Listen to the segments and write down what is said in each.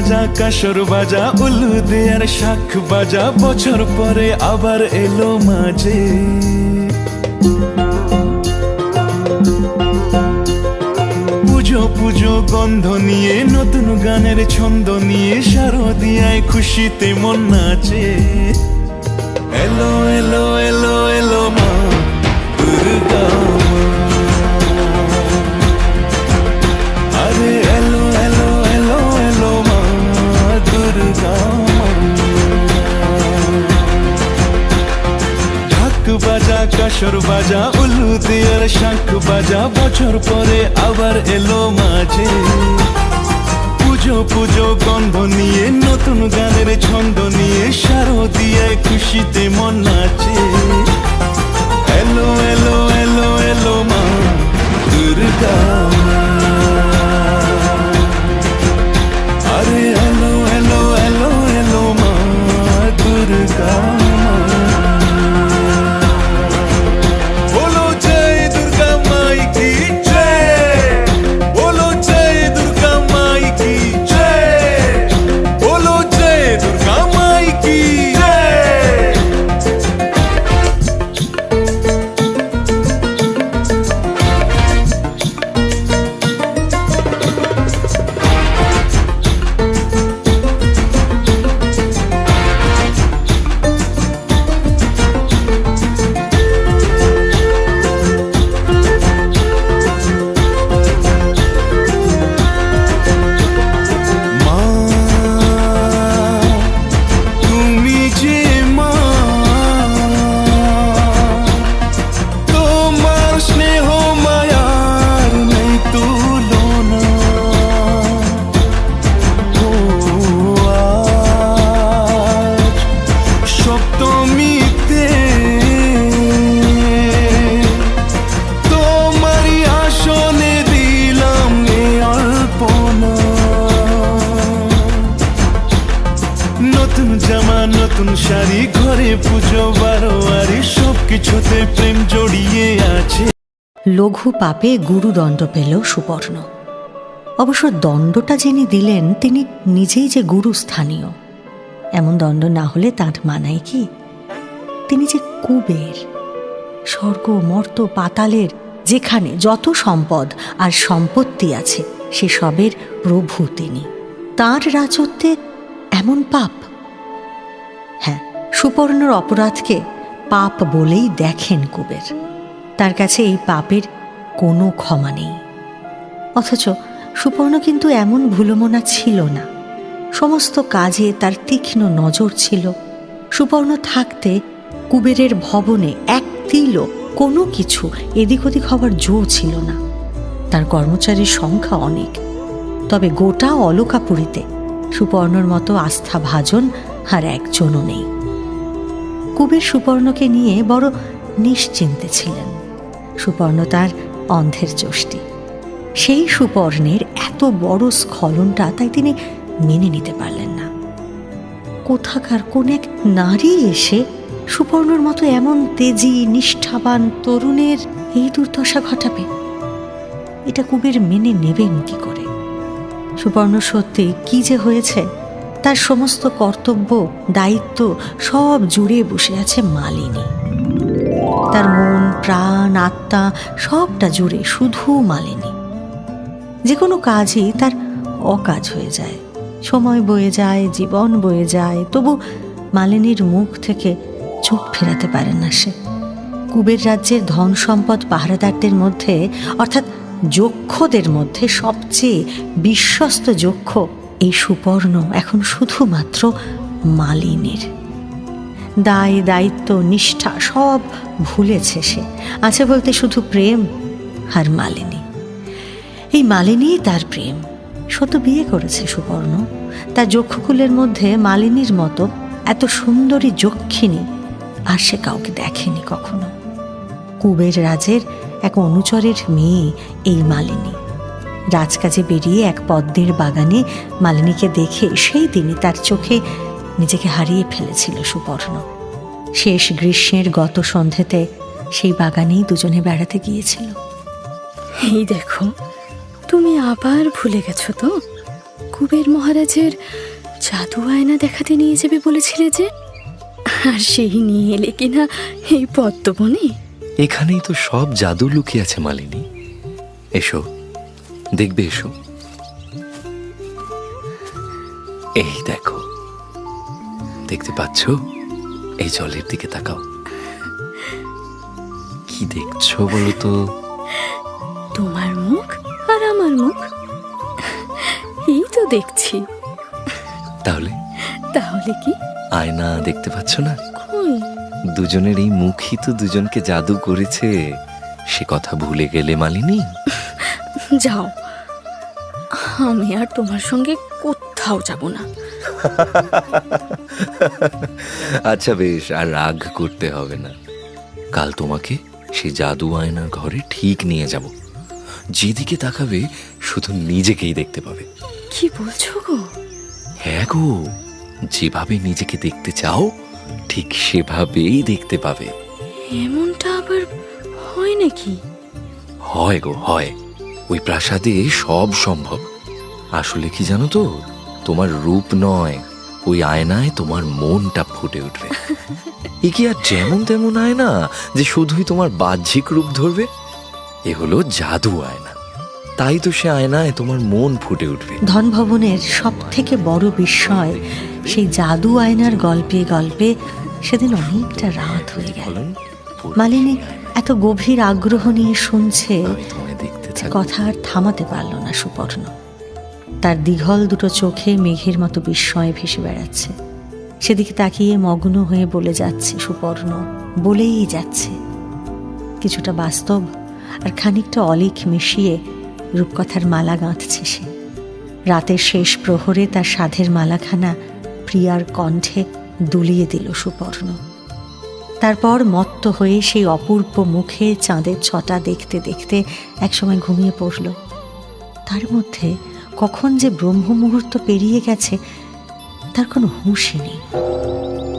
বাজা কাসর বাজা উলুদে আর শাখ বাজা, বছর পরে আবার এলো মাঝে। পুজো পুজো গন্ধ নিয়ে, নতুন গানের ছন্দ নিয়ে, শারদিয়ায় খুশিতে মন নাচে। এলো এলো এলো এলো মা দুর্গা মা, আরে এলো এলো এলো এলো মা দুর্গা মা। ঢাক বাজা কাসর বাজা উলুদে আর শাঁখ বাজা, বছর পরে আবার এলো মাঝে। পুজো পুজো গন্ধ নিয়ে, নতুন গানের ছন্দ নিয়ে, শারদিয়ায় খুশিতে মন নাচে। এলো এলো এলো এলো মা দুর্গা মা, আরে এলো এলো এলো এলো মা দুর্গা মা। বলো জয় দুর্গা মাই কি জয়, বলো জয় দুর্গা মাই কি জয়, বলো জয় দুর্গা মাই কি জয়। নতুন জামা নতুন শাড়ি, ঘরে পুজো বারোয়ারি, সবকিছুতে প্রেম জড়িয়ে আছে। লঘু পাপে গুরুদণ্ড পেল সুপর্ণ। অবশ্য দণ্ডটা যিনি দিলেন তিনি নিজেই যে গুরুস্থানীয়, এমন দণ্ড না হলে তাঁর মানায় কি? তিনি যে কুবের, স্বর্গ মর্ত পাতালের যেখানে যত সম্পদ আর সম্পত্তি আছে সে সবের প্রভু তিনি। তাঁর রাজত্বে এমন পাপ? হ্যাঁ, সুপর্ণর অপরাধকে পাপ বলেই দেখেন কুবের। তার কাছে এই পাপের কোনো ক্ষমা নেই। অথচ সুপর্ণ কিন্তু এমন ভুলমনা ছিল না। সমস্ত কাজে তার তীক্ষ্ণ নজর ছিল। সুপর্ণ থাকতে কুবেরের ভবনে এক তিলও কোনো কিছু এদিক ওদিক হবার জো ছিল না। তার কর্মচারীর সংখ্যা অনেক, তবে গোটা অলকাপুরীতে সুপর্ণর মতো আস্থাভাজন আর একজনও নেই। কুবের সুপর্ণকে নিয়ে বড় নিশ্চিন্তে ছিলেন। সুপর্ণ তার অন্ধের যষ্টি। সেই সুপর্ণের এত বড় স্খলনটা তাই তিনি মেনে নিতে পারলেন না। কোথাকার কোন এক নারী এসে সুপর্ণর মতো এমন তেজি নিষ্ঠাবান তরুণের এই দুর্দশা ঘটাবে? এটা কুবের মেনে নেবেন কি করে? সুপর্ণ সত্যি কি যে হয়েছে, তার সমস্ত কর্তব্য দায়িত্ব সব জুড়ে বসে আছে মালিনী। তার মন প্রাণ আত্মা সবটা জুড়ে শুধু মালিনী। যে কোনো কাজই তার অকাজ হয়ে যায়, সময় বয়ে যায়, জীবন বয়ে যায়, তবু মালিনীর মুখ থেকে চোখ ফেরাতে পারেন না সে। কুবের রাজ্যের ধন সম্পদ পাহারাদারদের মধ্যে, অর্থাৎ যক্ষদের মধ্যে সবচেয়ে বিশ্বস্ত যক্ষ এই সুপর্ণ এখন শুধুমাত্র মালিনীর। দায় দায়িত্ব নিষ্ঠা সব ভুলেছে সে। আছে বলতে শুধু প্রেম আর মালিনী। এই মালিনী তার প্রেম। সদ্য বিয়ে করেছে সুপর্ণ। তার যক্ষকুলের মধ্যে মালিনীর মতো এত সুন্দরী যক্ষিণী আর সে কাউকে দেখেনি কখনো। কুবের রাজের এক অনুচরের মেয়ে এই মালিনী। রাজকাজে বেরিয়ে এক পদ্মের বাগানে মালিনীকে দেখে সেই দিনই তার চোখে নিজেকে হারিয়ে ফেলেছিল সুপর্ণ। শেষ গ্রীষ্মের গত সন্ধেতে সেই বাগানেই দুজনে বেড়াতে গিয়েছিল। এই দেখো, তুমি আবার ভুলে গেছো তো? কুবের মহারাজের জাদু আয়না দেখাতে নিয়ে যাবে বলেছিলে যে, আর সেই নিয়ে এলে কিনা এই পদ্মবনে? এখানেই তো সব জাদু লুকিয়ে আছে মালিনী। এসো, দেখবে, এসো। এই দেখো, দেখতে পাচ্ছ? এই জলের দিকে তাকাও। কি দেখছো বলো তো? তোমার মুখ আর আমার মুখ, এই তো দেখছি। তাহলে তাহলে কি? আয়না দেখতে পাচ্ছ না? কই? দুজনের এই মুখই তো দুজনকে জাদু করেছে। সে কথা ভুলে গেলে মালিনী? যাও, আমি আর তোমার সঙ্গে কোথাও যাব না। আচ্ছা বেশ, আর রাগ করতে হবে না। কাল তোমাকে সেই জাদু আয়নার ঘরে ঠিক নিয়ে যাব। যেদিকে তাকাবে শুধু নিজেকেই দেখতে পাবে। কি বলছো গো? হ্যাঁ গো, যেভাবে নিজেকে দেখতে চাও ঠিক সেভাবেই দেখতে পাবে। এমনটা আবার হয় নাকি? হয় গো, হয়। ওই প্রাসাদে সব সম্ভব। আসলে কি জানো তো, তোমার রূপ নয়, ওই আয়নায় তোমার মনটা ফুটে উঠবে। এ কি আর যেমন তেমন আয়না যে শুধুই তোমার বাহ্যিক রূপ ধরবে? এ হলো জাদু আয়না, তাই তো সে আয়নায় তোমার মন ফুটে উঠবে। ধনভবনের সব থেকে বড় বিস্ময় সেই জাদু আয়নার গল্পে গল্পে সেদিন অনেকটা রাত হয়ে গেল। মালিনী এত গভীর আগ্রহ নিয়ে শুনছে, আমি তোমায় দেখতে চাই। কথা আর থামাতে পারল না সুপর্ণ। তার দীঘল দুটো চোখে মেঘের মতো বিস্ময় ভেসে বেড়াচ্ছে। সেদিকে তাকিয়ে মগ্ন হয়ে বলে যাচ্ছে সুপর্ণ, বলেই যাচ্ছে। কিছুটা বাস্তব আর খানিকটা অলিক মিশিয়ে রূপকথার মালা গাঁথছে সে। রাতের শেষ প্রহরে তার সাধের মালাখানা প্রিয়ার কণ্ঠে দুলিয়ে দিল সুপর্ণ। তারপর মত্ত হয়ে সেই অপূর্ব মুখে চাঁদের ছটা দেখতে দেখতে একসময় ঘুমিয়ে পড়ল। তার মধ্যে কখন যে ব্রহ্ম মুহূর্ত পেরিয়ে গেছে তার কোনো হুঁশই নেই।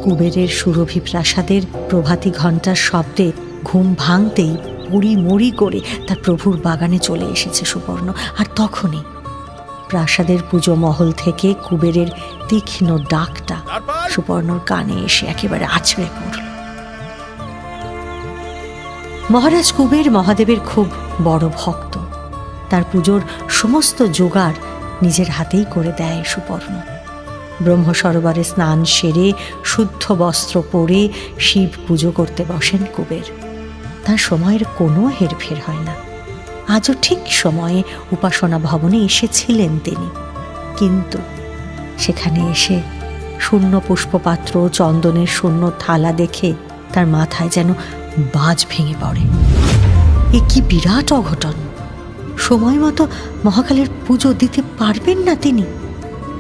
কুবেরের সুরভি প্রাসাদের প্রভাতী ঘণ্টার শব্দে ঘুম ভাঙতেই পড়ি মরি করে তার প্রভুর বাগানে চলে এসেছে সুপর্ণ। আর তখনই প্রাসাদের পুজো মহল থেকে কুবেরের তীক্ষ্ণ ডাকটা সুপর্ণর কানে এসে একেবারে আছড়ে পড়ল। মহারাজ কুবের মহাদেবের খুব বড় ভক্ত। তার পুজোর সমস্ত জোগাড় নিজের হাতেই করে দেয় সুপর্ণ। ব্রহ্ম সরোবরে স্নান সেরে শুদ্ধ বস্ত্র পরে শিব পুজো করতে বসেন কুবের। তার সময়ের কোনো হেরফের হয় না। আজও ঠিক সময়ে উপাসনা ভবনে এসেছিলেন তিনি, কিন্তু সেখানে এসে শূন্য পুষ্পপাত্র, চন্দনের শূন্য থালা দেখে তার মাথায় যেন বাজ ভেঙে পড়ে। এ কি বিরাট অঘটন! সময় মতো মহাকালের পুজো দিতে পারবেন না তিনি।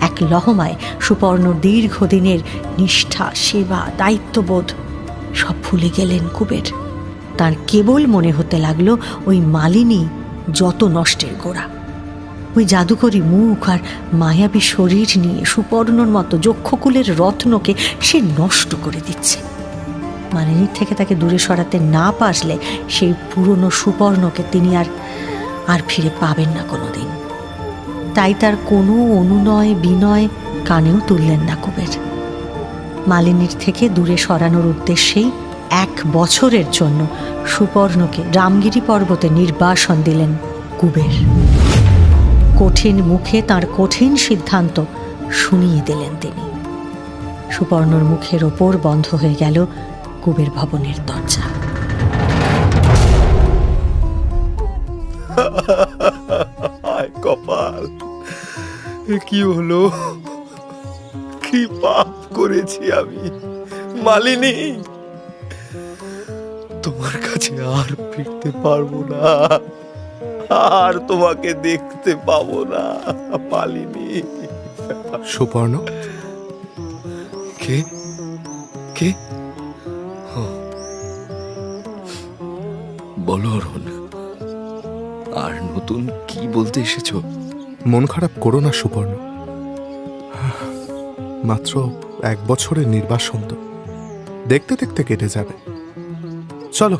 এক লহমায় সুপর্ণ দীর্ঘদিনের নিষ্ঠা, সেবা, দায়িত্ববোধ সব ভুলে গেলেন কুবের। তার কেবল মনে হতে লাগলো ওই মালিনী যত নষ্টের গোড়া। ওই জাদুকরী মুখ আর মায়াবী শরীর নিয়ে সুপর্ণর মতো যক্ষকুলের রত্নকে সে নষ্ট করে দিচ্ছে। মালিনীর থেকে তাকে দূরে সরাতে না পারলে সেই পুরনো সুপর্ণকে তিনি আর ফিরে পাবেন না কোনোদিন। তাই তার কোনো অনুনয় বিনয় কানেও তুললেন না কুবের। মালিনীর থেকে দূরে সরানোর উদ্দেশ্যেই 1 বছরের জন্য সুপর্ণকে রামগিরি পর্বতে নির্বাসন দিলেন কুবের। কঠিন মুখে তার কঠিন সিদ্ধান্ত শুনিয়ে দিলেন তিনি। সুপর্ণর মুখের ওপর বন্ধ হয়ে গেল কুবের ভবনের দরজা। কপাল, কি হলো? কি পাপ করেছি আমি মালিনী? তোমার কাছে আর ফিরতে পারবো না, আর তোমাকে দেখতে পাবো না মালিনী। সুপর্ণ, কে কে? বলো অরুণ, আর নতুন কি বলতে এসেছো? মন খারাপ করো না সুপর্ণ। মাত্র 1 বছরের নির্বাসন তো দেখতে দেখতে কেটে যাবে। চলো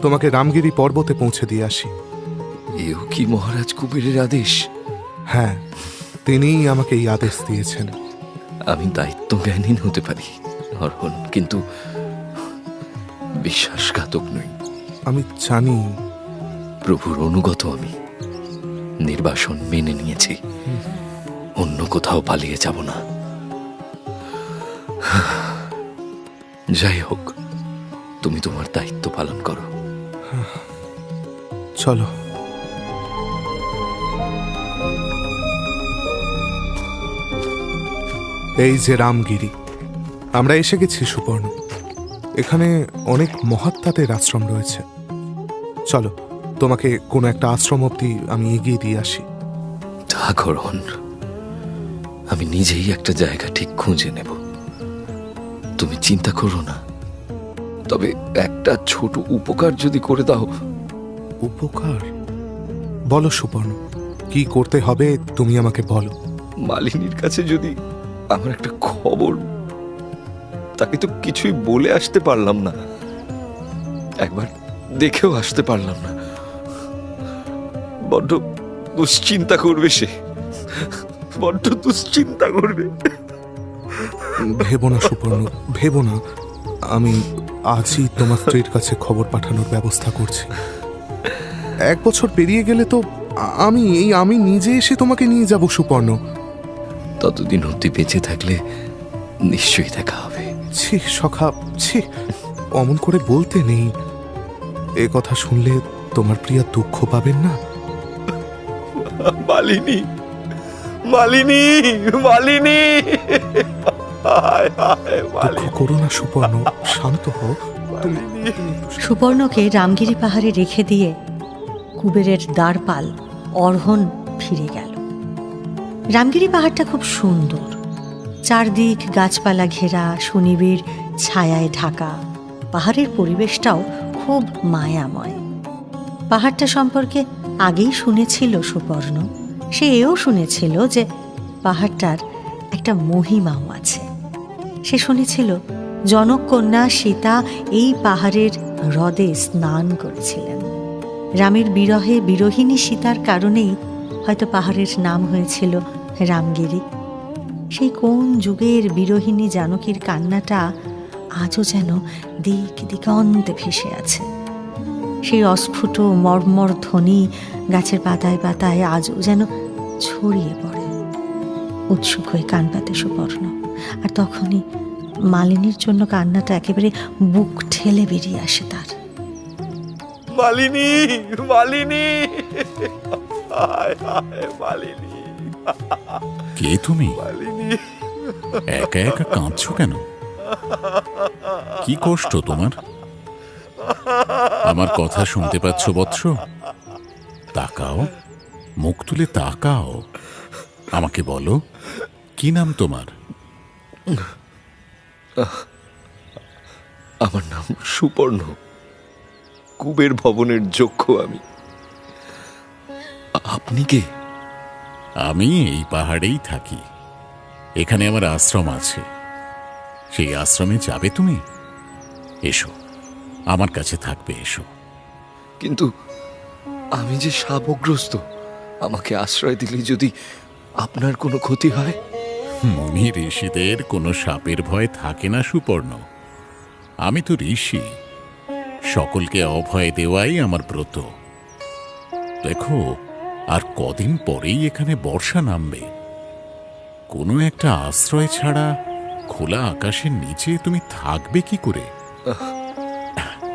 তোমাকে রামগিরি পর্বতে পৌঁছে দিয়ে আসি। এও কি মহারাজ কুবেরের আদেশ? হ্যাঁ, তিনিই আমাকে এই আদেশ দিয়েছেন। আমি দায়িত্বজ্ঞানহীন হতে পারি অর্হন, কিন্তু বিশ্বাসঘাতক নই। আমি জানি। প্রভুর অনুগত আমি। নির্বাসন মেনে নিয়েছি, অন্য কোথাও পালিয়ে যাব না। যাই হোক, তুমি তোমার দায়িত্ব পালন করো। চলো। এই যে রামগিরি, আমরা এসে গেছি সুপর্ণ। এখানে অনেক মহাত্মাদের আশ্রম রয়েছে। চলো, তোমাকে কোনো একটা আশ্রম অব্দি আমি এগিয়ে দিয়ে আসি। তা করুন, আমি নিজেই একটা জায়গা ঠিক খুঁজে নেব। তুমি চিন্তা করো না, তবে একটা ছোট উপকার যদি করে দাও। উপকার? বলো সুপর্ণ, কি করতে হবে তুমি আমাকে বলো। মালিনীর কাছে যদি আমার একটা খবর, তাকে তো কিছুই বলে আসতে পারলাম না, একবার দেখেও আসতে পারলাম না। বড্ড দুশ্চিন্তা করবে সে, বড্ড দুশ্চিন্তা করবে। ভেবো না সুপর্ণ, ভেবো না। আমি আজই তোমার স্ত্রীর কাছে খবর পাঠানোর ব্যবস্থা করছি। 1 বছর পেরিয়ে গেলে তো আমি নিজে এসে তোমাকে নিয়ে যাব সুপর্ণ। ততদিন অব্দি বেঁচে থাকলে নিশ্চয়ই দেখা হবে। ছি সখা, ছি, অমন করে বলতে নেই। এ কথা শুনলে তোমার প্রিয়া দুঃখ পাবেন না? মালিনী, মালিনী, মালিনী, হায় হায় দুঃখ মালিনী, করো না সুপর্ণ, শান্ত হও। মালিনী। সুপর্ণকে রামগিরি পাহাড়ে রেখে দিয়ে কুবেরের দ্বারপাল অর্হন ফিরে গেল। রামগিরি পাহাড়টা খুব সুন্দর, চারদিক গাছপালা ঘেরা, সুনিবিড় ছায়ায় ঢাকা। পাহাড়ের পরিবেশটাও খুব মায়াময়। পাহাড়টা সম্পর্কে আগেই শুনেছিল সুপর্ণ। সে এও শুনেছিল যে পাহাড়টার একটা মহিমাও আছে। সে শুনেছিল জনক কন্যা সীতা এই পাহাড়ের হ্রদে স্নান করেছিলেন। রামের বিরহে বিরহিণী সীতার কারণেই হয়তো পাহাড়ের নাম হয়েছিল রামগিরি। সেই কোন যুগের বিরহিণী জানকীর কান্নাটা আজও যেন দিক দিগন্তে ভেসে আছে। সেই অস্ফুট মর্মর ধ্বনি গাছের পাতায় পাতায় আজও যেন ছড়িয়ে পড়ে। উৎসুক হয়ে কান পাতে সুপর্ণ, আর তখনই মালিনীর জন্য কান্নাটা একেবারে বুক ঠেলে বেরিয়ে আসে তার। মালিনী, মালিনী, হায় হায় মালিনী, কে তুমি? মালিনী। একা একা কাঁদছো কেন? কি কষ্ট তোমার? আমার কথা শুনতে পাচ্ছ বৎস? তাকাও, মুখ তুলে তাকাও, আমাকে বলো, কি নাম তোমার? আমার নাম সুপর্ণ, কুবের ভবনের যক্ষ আমি। আপনি কে? আমি এই পাহাড়েই থাকি। এখানে আমার আশ্রম আছে। সেই আশ্রমে যাবে তুমি? এসো, আমার কাছে থাকবে, এসো। কিন্তু আমি যে শাপগ্রস্ত, আমাকে আশ্রয় দিলে যদি আপনার কোনো ক্ষতি হয়? মুনি ঋষিদের কোনো সাপের ভয় থাকে না সুপর্ণ। আমি তো ঋষি, সকলকে অভয় দেওয়াই আমার ব্রত। দেখো, আর কদিন পরেই এখানে বর্ষা নামবে। কোনো একটা আশ্রয় ছাড়া খোলা আকাশের নিচে তুমি থাকবে কি করে?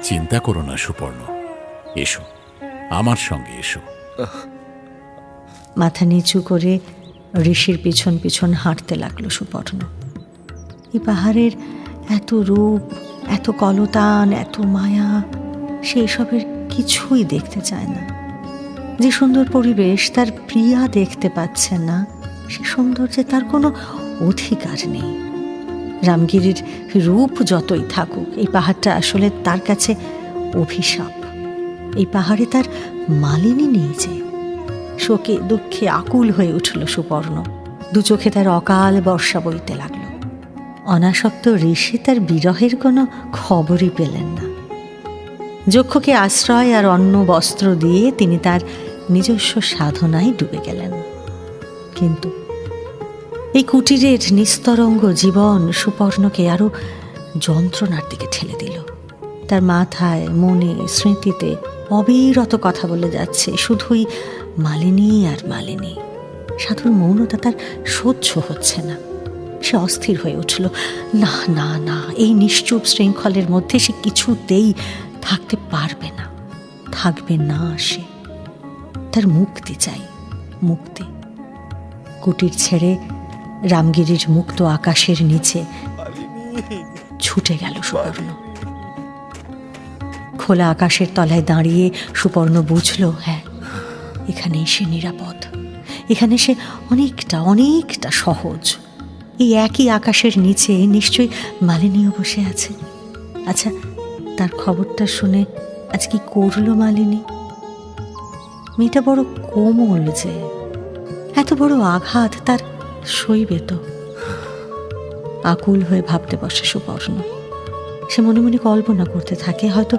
চিন্তা করো না সুপর্ণ, এসো, আমার সঙ্গে এসো। মাথা নিচু করে ঋষির পিছন পিছন হাঁটতে লাগলো সুপর্ণ। এই পাহাড়ের এত রূপ, এত কলতান, এত মায়া, সেই সবের কিছুই দেখতে চায় না। যে সুন্দর পরিবেশ তার প্রিয়া দেখতে পাচ্ছে না, সে সৌন্দর্যে তার কোনো অধিকার নেই। রামগিরির রূপ যতই থাকুক, এই পাহাড়টা আসলে তার কাছে অভিশাপ। এই পাহাড়ে তার মালিনী নেই যে। শোকে দুঃখে আকুল হয়ে উঠল সুপর্ণ। দু চোখে তার অকাল বর্ষা বইতে লাগল। অনাসক্ত ঋষি তার বিরহের কোনো খবরই পেলেন না। যক্ষকে আশ্রয় আর অন্ন বস্ত্র দিয়ে তিনি তার নিজস্ব সাধনায় ডুবে গেলেন। কিন্তু এই কুটিরের নিস্তরঙ্গ জীবন সুপর্ণকে আরো যন্ত্রণার দিকে ঠেলে দিল। তার মাথায়, মনে, স্মৃতিতে অবিরত কথা বলে যাচ্ছে শুধুই মালিনী আর মালিনী। সাধুর মৌনতা তার সহ্য হচ্ছে না। সে অস্থির হয়ে উঠল। না না না, এই নিশ্চুপ শৃঙ্খলের মধ্যে সে কিছুতেই থাকতে পারবে না, থাকবে না। সে তার মুক্তি চাই, মুক্তি। কুটির ছেড়ে রামগিরির মুক্ত আকাশের নিচে ছুটে গেল সুপর্ণ। খোলা আকাশের তলায় দাঁড়িয়ে সুপর্ণ বুঝল, হ্যাঁ, এখানেই সে নিরাপদ, এখানে সে অনেকটা অনেকটা সহজ। এই একই আকাশের নিচে নিশ্চয়ই মালিনীও বসে আছে। আচ্ছা, তার খবরটা শুনে আজ কি করলো মালিনী? মেয়েটা বড় কোমল যে, এত বড় আঘাত তার সইবে তো? আকুল হয়ে ভাবতে বসে সুপর্ণ। সে মনে মনে কল্পনা করতে থাকে, হয়তো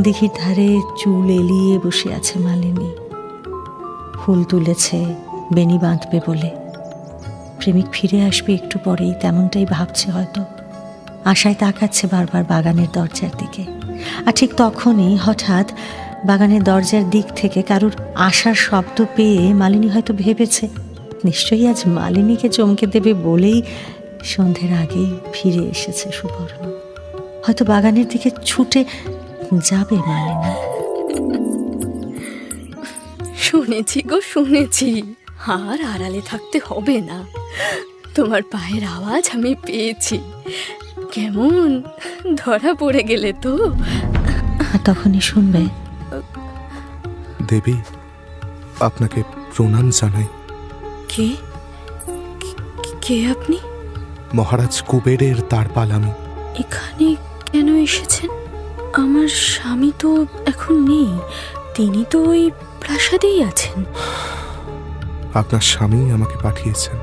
দিঘির ধারে চুল এলিয়ে বসে আছে মালিনী, ফুল তুলেছে বেনি বাঁধবে বলে। প্রেমিক ফিরে আসবে একটু পরেই, তেমনটাই ভাবছে হয়তো। আশায় তাকাচ্ছে বারবার বাগানের দরজার দিকে। আর ঠিক তখনই হঠাৎ বাগানের দরজার দিক থেকে কারুর আশার শব্দ পেয়ে মালিনী হয়তো ভেবেছে নিশ্চয়ই আজ মালিনীকে চমকে দেবে বলেই সন্ধ্যের আগেই ফিরে এসেছে সুপর্ণ। হয়তো বাগানের দিকে ছুটে যাবে মালিনী। শুনেছি গো, শুনেছি। আর আড়ালে থাকতে হবে না, তোমার পায়ের আওয়াজ আমি পেয়েছি। কেমন ধরা পড়ে গেলে তো? আর তখনই শুনবে, দেবী, আপনাকে প্রণাম জানাই। কে কে আপনি? মহারাজ কুবেরের তারপাল আমি। এখানে কেন এসেছেন? আমার স্বামী তো এখন নেই, তিনি তো ওই প্রাসাদেই আছেন। আপনার স্বামী আমাকে পাঠিয়েছেন।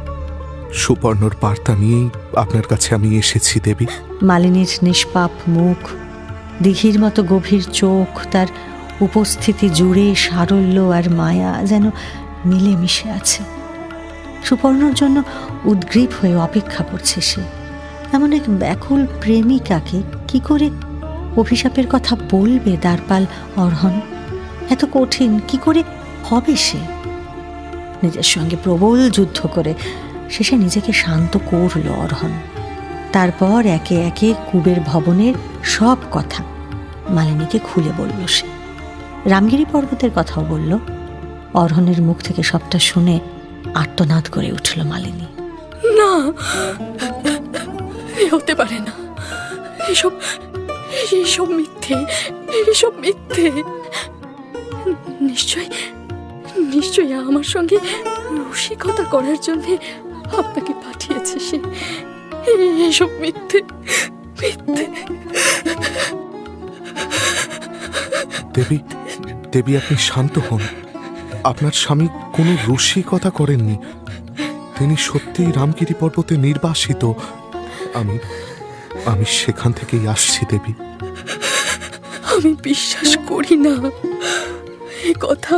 সুপর্ণর বার্তা নিয়েই আপনার কাছে আমি এসেছি দেবী। মালিনীর নিষ্পাপ মুখ, দিঘির মতো গভীর চোখ, তার উপস্থিতি জুড়ে সারল্য আর মায়া যেন মিলেমিশে আছে। সুপর্ণর জন্য উদ্গ্রীব হয়ে অপেক্ষা করছে সে। এমন এক ব্যাকুল প্রেমিকাকে কি করে অভিশাপের কথা বলবে দ্বারপাল অরহন? এত কঠিন কি করে হবে সে? নিজের সঙ্গে প্রবল যুদ্ধ করে শেষে নিজেকে শান্ত করল অরহন। তারপর একে একে কুবের ভবনের সব কথা মালিনীকে খুলে বলল সে। রামগিরি পর্বতের কথাও বলল। অরহনের মুখ থেকে সবটা শুনে আর্তনাদ করে উঠল মালিনী। না, এ হতে পারে না। এসব এসব মিথ্যে, এসব মিথ্যে। নিশ্চয়ই আমার সঙ্গে রসিকতা করার জন্য আপনাকে পাঠিয়েছে সে। এসব মিথ্যে, মিথ্যে। দেবী, দেবী, আপনি শান্ত হন। আপনার স্বামী কোনো রসিকতা করেননি। তিনি সত্যিই রামগিরি পর্বতে নির্বাসিত। আমি সেখান থেকেই আসছি দেবী। আমি বিশ্বাস করি না এ কথা।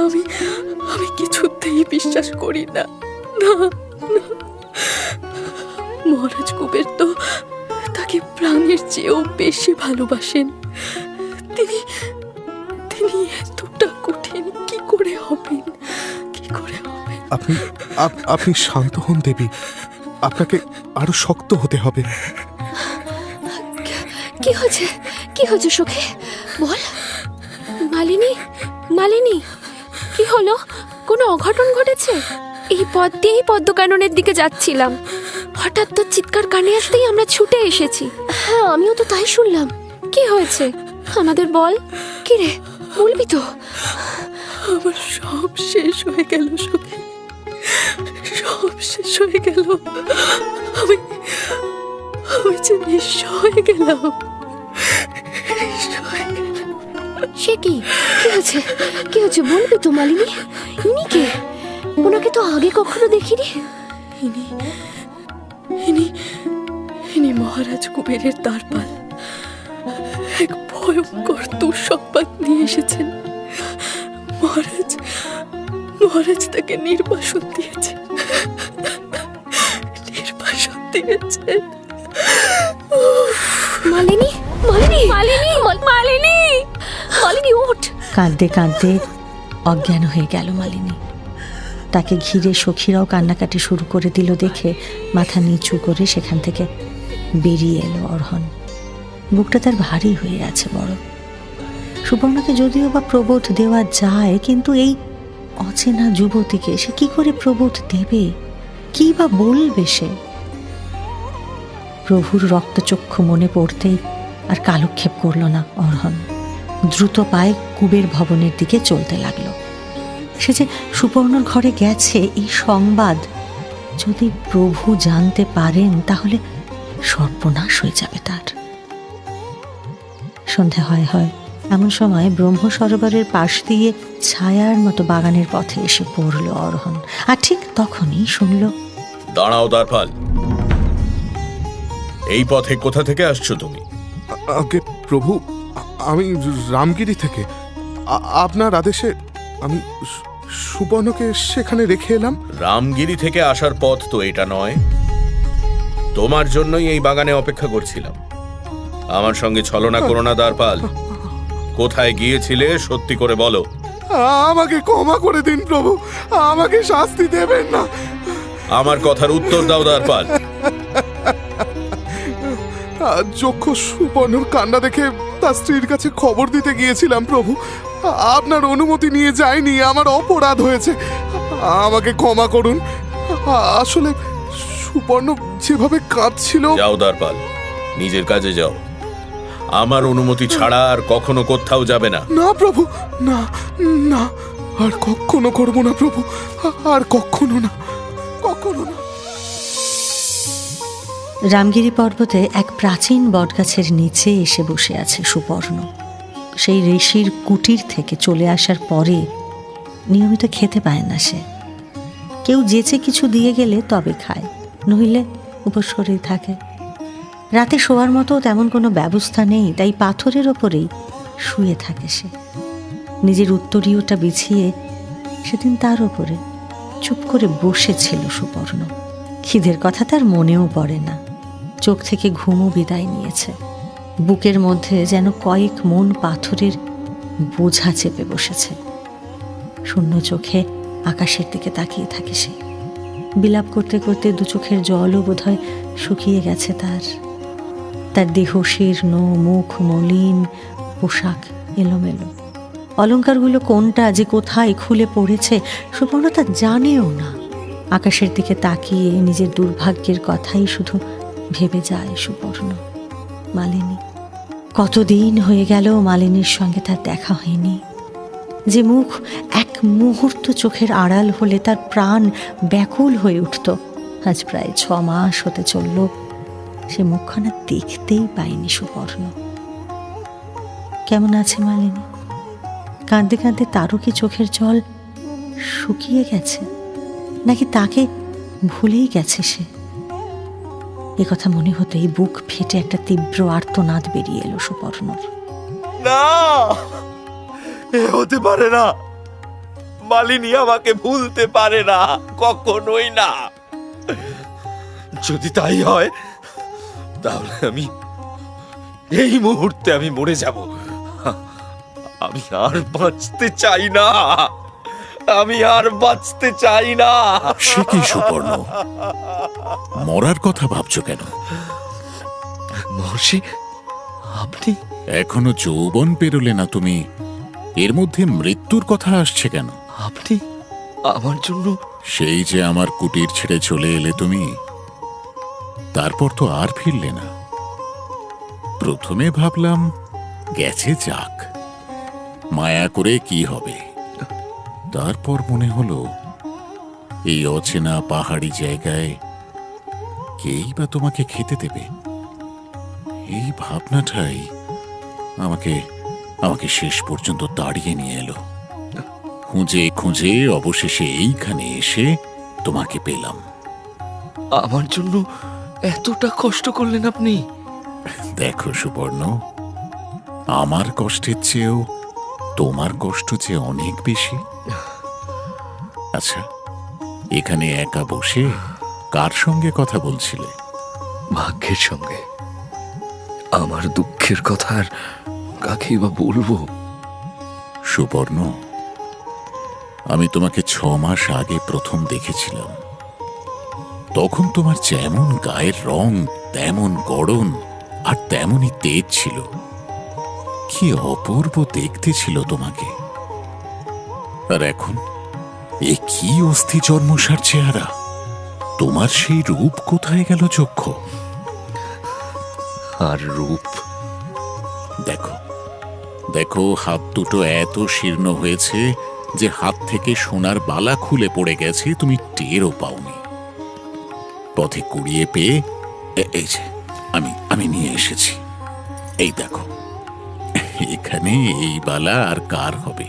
আমি কিছুতেই বিশ্বাস করি না। না, মহারাজ কুবের তো তাকে প্রাণের চেয়েও বেশি ভালোবাসেন। তিনি এতটা কঠিন কি করে হবেন? কি করে হবেন? আপনি শান্ত হন দেবী। আপনাকে আরো শক্ত হতে হবে। কি হয়েছে সুখে? বল। মালিনী, কি হলো? কোনো অঘটন ঘটেছে? এই পথ দিয়েই পদ্মকাননের দিকে যাচ্ছিলাম, হঠাৎ তোর চিৎকার কানে আসতেই আমরা ছুটে এসেছি। হ্যাঁ, আমিও তো তাই শুনলাম। কি হয়েছে আমাদের বল। কি রে, বলবি তো? আমার সব শেষ হয়ে গেল সখী, সব শেষ হয়ে গেল। আমি যে নিঃস্ব হয়ে গেলাম। সে কি হয়েছে বলবি তো মালিনী? ইনি কে? ওনাকে তো আগে কখনো দেখিনি। ইনি মহারাজ কুবেরের তারপাল। এক ভয়ঙ্কর দুঃসংবাদ নিয়ে এসেছেন। মহারাজ তাকে নির্বাসন দিয়েছে। দিয়েছেন। মালিনী, মালিনী, মালিনী, মালিনী, মালিনী ওঠ। কাঁদতে কাঁদতে অজ্ঞান হয়ে গেল মালিনী। তাকে ঘিরে সখীরাও কান্নাকাটি শুরু করে দিল দেখে মাথা নিচু করে সেখান থেকে বেরিয়ে এলো অর্হন। বুকটা তার ভারী হয়ে আছে বড়। সুবর্ণাকে যদিও বা প্রবোধ দেওয়া যায়, কিন্তু এই অচেনা যুবতীকে সে কি করে প্রবোধ দেবে, কি বা বলবে সে? প্রভুর রক্তচক্ষু মনে পড়তেই আর কালক্ষেপ করল না অর্হন। দ্রুত পায়ে কুবের ভবনের দিকে চলতে লাগলো। সে যে সুবর্ণর ঘরে গেছে এই সংবাদ যদি প্রভু জানতে পারেন তাহলে সর্বনাশ হয়ে যাবে তার। সন্ধে হয় হয় এমন সময় ব্রহ্ম সরোবরের পাশ দিয়ে ছায়ার মতো বাগানের পথে এসে পড়ল অর্হন। আর ঠিক তখনই শুনল, দাঁড়াও দ্বারপাল, এই পথে কোথা থেকে আসছো তুমি? আগে প্রভু, আমি রামগিরি থেকে। আপনার আদেশে আমি সুবর্ণকে সেখানে রেখে এলাম। রামগিরি থেকে আসার পথ তো এটা নয়। তোমার জন্যই এই বাগানে অপেক্ষা করছিলাম। আমার সঙ্গে ছলনা করো না দ্বারপাল। কোথায় গিয়েছিলে সত্যি করে বলো। আমাকে ক্ষমা করে দিন প্রভু, আমাকে শাস্তি দেবেন না। আমার কথার উত্তর দাও দ্বারপাল। যক্ষ সুবর্ণর কান্না দেখে তার স্ত্রীর কাছে খবর দিতে গিয়েছিলাম প্রভু। আপনার অনুমতি নিয়ে যাইনি, আমার অপরাধ হয়েছে, আমাকে ক্ষমা করুন। আসলে সুবর্ণ যেভাবে কাঁদছিল। যাও দ্বারপাল, নিজের কাজে যাও। আমার অনুমতি ছাড়া আর কখনো কোথাও যাবে না। না প্রভু, না না, আর কখনো করবো না প্রভু, আর কখনো না, কখনো না। রামগিরি পর্বতে এক প্রাচীন বটগাছের নিচে এসে বসে আছে সুবর্ণ। সেই ঋষির কুটির থেকে চলে আসার পরে নিয়মিত খেতে পায় না সে। কেউ যেচে কিছু দিয়ে গেলে তবে খায়, নইলে উপোস করেই থাকে। রাতে শোয়ার মতো তেমন কোনো ব্যবস্থা নেই, তাই পাথরের ওপরেই শুয়ে থাকে সে। নিজের উত্তরীয়টা বিছিয়ে সেদিন তার ওপরে চুপ করে বসেছিল সুবর্ণ। খিদের কথা তার মনেও পড়ে না। চোখ থেকে ঘুমও বিদায় নিয়েছে। বুকের মধ্যে যেন কয়েক মন পাথরের বোঝা চেপে বসেছে। শূন্য চোখে আকাশের দিকে তাকিয়ে থাকে সে। বিলাপ করতে করতে দু চোখের জলও বোধহয় শুকিয়ে গেছে তার। তার দেহ শীর্ণ, মুখ মলিন, পোশাক এলোমেলো। অলংকারগুলো কোনটা যে কোথায় খুলে পড়েছে সুবর্ণ তা জানেও না। আকাশের দিকে তাকিয়ে নিজের দুর্ভাগ্যের কথাই শুধু ভেবে যায় সুবর্ণ। মালিনী, কতদিন হয়ে গেল মালিনীর সঙ্গে তার দেখা হয়নি। যে মুখ এক মুহূর্ত চোখের আড়াল হলে তার প্রাণ ব্যাকুল হয়ে উঠত, আজ প্রায় 6 মাস হতে চলল সে মুখখানা দেখতেই পায়নি সুবর্ণ। কেমন আছে মালিনী? কাঁদতে কাঁদতে তারও কি চোখের জল শুকিয়ে গেছে, নাকি তাকে ভুলেই গেছে সে? এ কথা মনে হতেই বুক ফেটে একটা তীব্র আর্তনাদ বেরিয়ে এলো সুবর্ণর। না, এ হতে পারে না। মালিনী আমাকে ভুলতে পারে না, কখনোই না। যদি তাই হয় তাহলে আমি এই মুহূর্তে আমি মরে যাব। আমি আর বাঁচতে চাই না, আমি আর বাঁচতে চাই না। সে কি সুবর্ণ, মরার কথা ভাবছো কেন? মহর্ষি, আপনি এখনো যৌবন পেরোলে না তুমি, এর মধ্যে মৃত্যুর কথা আসছে কেন? আপনি আমার জন্য সেই যে আমার কুটির ছেড়ে চলে এলে তুমি, তারপর তো আর ফিরলে না। প্রথমে ভাবলাম গেছে যাক, মায়া করে কি হবে। তারপর মনে হলো এই অচেনা পাহাড়ি জায়গায় কেই বা তোমাকে খেতে দেবে। এই ভাবনাটাই আমাকে আমাকে শেষ পর্যন্ত তাড়িয়ে নিয়ে এলো। খুঁজে খুঁজে অবশেষে এইখানে এসে তোমাকে পেলাম। আমার জন্য এতটা কষ্ট করলেন আপনি? দেখো সুবর্ণ, আমার কষ্টের চেয়েও তোমার কষ্ট যে অনেক বেশি। আচ্ছা, এখানে একা বসে কার সঙ্গে কথা বলছিলে? ভাগ্যের সঙ্গে। আমার দুঃখের কথা আর কাকেই বা বলবো? সুবর্ণ, আমি তোমাকে 6 মাস আগে প্রথম দেখেছিলাম। তখন তোমার যেমন গায়ের রং, তেমন গড়ন, আর তেমনই তেজ ছিল। কি অপূর্ব দেখতে ছিল তোমাকে। আর এখন এ কি অস্থি জন্মসার চেহারা! তোমার সেই রূপ কোথায় গেল চক্ষু? আর রূপ? দেখো দেখো, হাত দুটো এত শীর্ণ হয়েছে যে হাত থেকে সোনার বালা খুলে পড়ে গেছে, তুমি টেরও পাওনি। পথে কুড়িয়ে পেয়ে এই যে আমি নিয়ে এসেছি। এই দেখো, এখানে এই বালা আর কার হবে?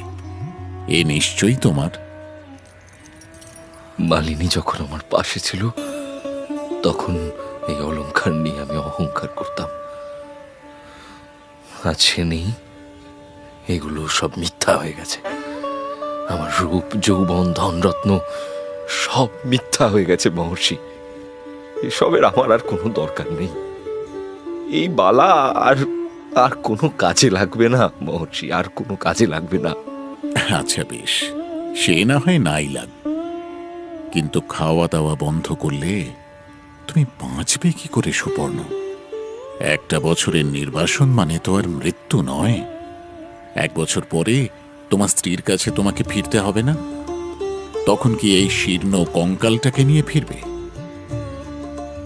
এ নিশ্চয়ই তোমার। মালিনী যখন আমার পাশে ছিল তখন এই অলংকার নিয়ে আমি অহংকার করতাম। আজ সে নেই, এগুলো সব মিথ্যা হয়ে গেছে। আমার রূপ, যৌবন, ধনরত্ন সব মিথ্যা হয়ে গেছে মহর্ষি। এসবের আমার আর কোনো দরকার নেই। এই বালা আর আর কোনো কাজে লাগবে না মহর্ষি, আর কোনো কাজে লাগবে না। আচ্ছা বেশ, সে না হয় নাই লাগ, কিন্তু খাওয়া দাওয়া বন্ধ করলে তুমি বাঁচবে কি করে সুবর্ণ? 1 বছরের নির্বাসন মানে তো আর মৃত্যু নয়। 1 বছর পরে তোমার স্ত্রীর কাছে তোমাকে ফিরতে হবে না? তখন কি এই শীর্ণ কঙ্কালটাকে নিয়ে ফিরবে?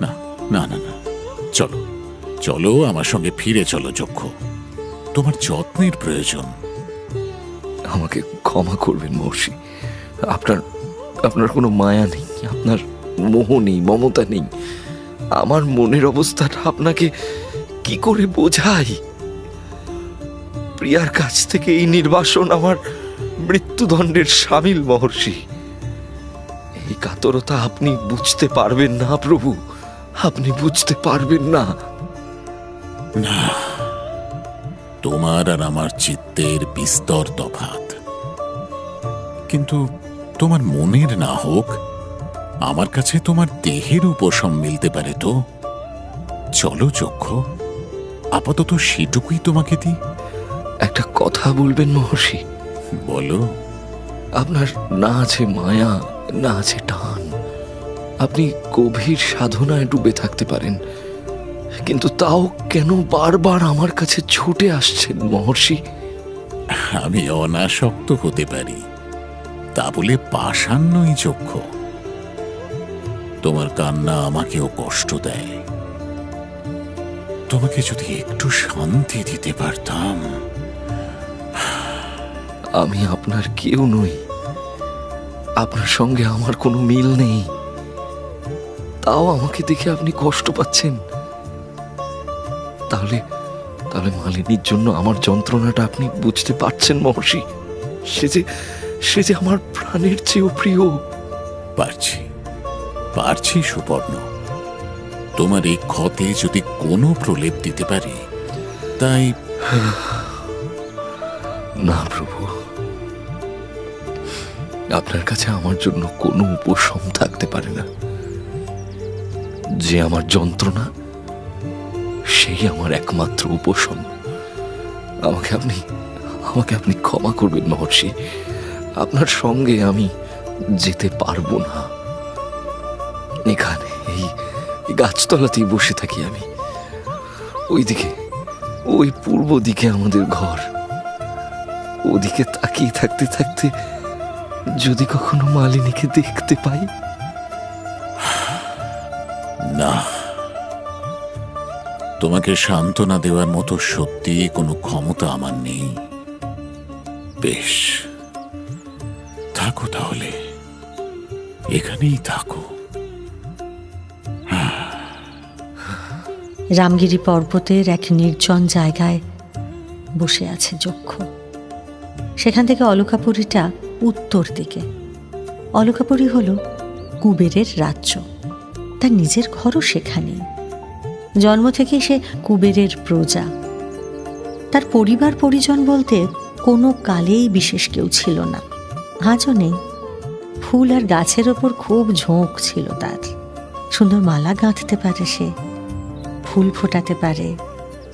না না না না, চলো চলো, আমার সঙ্গে ফিরে চলো যক্ষ। তোমার যত্নের প্রয়োজন। আমাকে ক্ষমা করবেন মহর্ষি। আপনার আপনার কোনো মায়া নেই, আপনার মোহ নেই, মমতা নেই। আমার মনের অবস্থাটা আপনাকে কি করে বোঝাই? প্রিয়ার কাছ থেকে এই নির্বাসন আমার মৃত্যুদণ্ডের শামিল মহর্ষি। এই কাতরতা আপনি বুঝতে পারবেন না প্রভু, আপনি বুঝতে পারবেন না। না, তোমার আর আমার চিত্তের বিস্তর তফাৎ। কিন্তু তোমার মনের না হোক, আমার কাছে তোমার দেহের উপশম মিলতে পারে তো। চলো চক্ষ, আপাতত সেটুকুই তোমাকে দিই। একটা কথা বলবেন মহর্ষি? বলো। আপনার না আছে মায়া, না আছে টান। আপনি গভীর সাধনায় ডুবে থাকতে পারেন, কিন্তু তাও কেন বারবার আমার কাছে ছুটে আসছেন মহর্ষি? আমি অনাসক্ত হতে পারি, তা বলে পাষাণ নই চক্ষ। তোমার কান্না আমাকেও কষ্ট দেয়। তোমাকে যদি একটু শান্তি দিতে পারতাম। আমি আপনার কেউ নই, আপনার সঙ্গে আমার কোনো মিল নেই, তাও আমাকে দেখে আপনি কষ্ট পাচ্ছেন। তাহলে তাহলে মালিনীর জন্য আমার যন্ত্রণাটা আপনি বুঝতে পারছেন মহর্ষি? সে যে আমার প্রাণের চেয়েও প্রিয়। পারছি পারছি সুবর্ণ। তোমার এই ক্ষতে যদি কোনো প্রলেপ দিতে পারি, তাই। না প্রভু, আপনার কাছে আমার জন্য কোনো উপশম থাকতে পারে না। যে আমার যন্ত্রণা, সেই আমার একমাত্র উপশম। আমাকে আপনি ক্ষমা করবেন মহর্ষি। আপনার সঙ্গে আমি যেতে পারবো না। এখানে এই গাছতলাতেই বসে থাকি আমি। ওইদিকে, ওই পূর্ব দিকে আমাদের ঘর। ওদিকে তাকিয়ে থাকতে থাকতে যদি কখনো মালিনীকে দেখতে পাই। না, তোমাকে সান্ত্বনা দেওয়ার মতো সত্যি কোনো ক্ষমতা আমার নেই। বেশ, থাকো তাহলে, এখানেই থাকো। রামগিরি পর্বতের এক নির্জন জায়গায় বসে আছে যক্ষ। সেখান থেকে অলকাপুরীটা উত্তর দিকে। অলকাপুরী হল কুবেরের রাজ্য, তার নিজের ঘরও সেখানেই। জন্ম থেকে সে কুবেরের প্রজা। তার পরিবার পরিজন বলতে কোনো কালেই বিশেষ কেউ ছিল না, আজও নেই। ফুল আর গাছের ওপর খুব ঝোঁক ছিল তার। সুন্দর মালা গাঁথতে পারে সে, ফুল ফোটাতে পারে,